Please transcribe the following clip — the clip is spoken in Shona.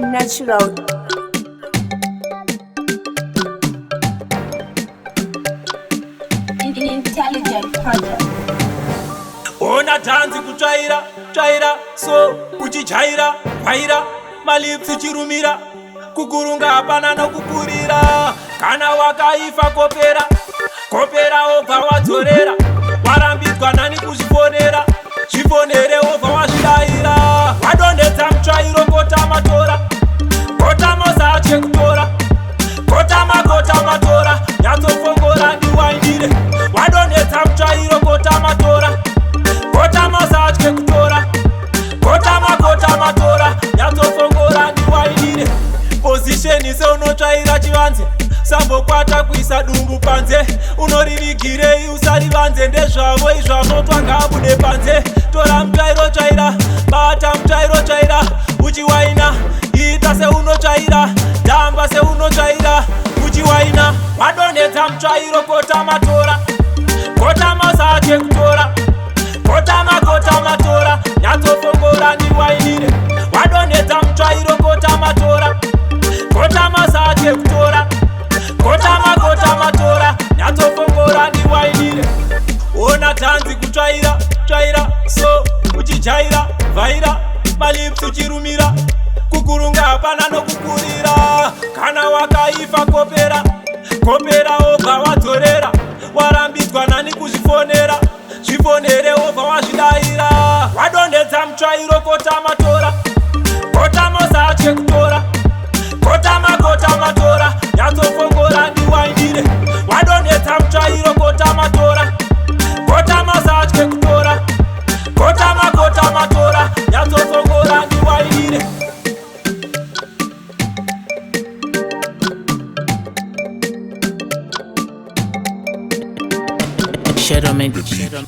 Natural. Intelligent project. Ona dhanzi kutsvaira tsvaira so uchijaira kwaira malipsi chirumira kukurunga hapana nokukurira kana wakaifa kopera kopera obva wadzorera warambidzwa nani kuzvifonera zvifonere obva wazvidayira wadonhedza mutsvairo kotama tora kotama usatye kutora kotama tora nyatsofongora ndiwaindire wadonhedza mutsvairo kotama tora kotama usatye kutora kotama tora nyatsofongora ndiwaindire pozisheni seunotsvaira chivanze sambokwata kuisa dumbu panze unoririgirei usarivanze ndezvavo izvazvo twangabude panze tora mutsvairo tsvaira bata mutsvairo tsvaira uchiwaina ita seunotsvaira damba seunotsvaira uchiwaina wadonhedza mutsvairo kotama tora kotama usatye kutora kotama tora nyatsofongora ndiwainire wadonhedza mutsvairo kotama tora kotama usatye kutora kotama tora nyatsofongora ndiwainire ona dhanzi kutsvaira tsvaira so uchijaira vhaira malipsi uchirumira kukurunga hapana nokukurira kana wakaifa kopera kopera obva wadzorera warambidzwa nani kuzvifonera zvifonere obva wazvidayira wadonhedza mutsvairo kotama tora kotama usatye kutora kotama tora nyatsofongora ndiwaindire wadonhedza mutsvairo kotama tora kotama usatye kutora kotama tora nyatsofongora ndiwaindire Shadow made it.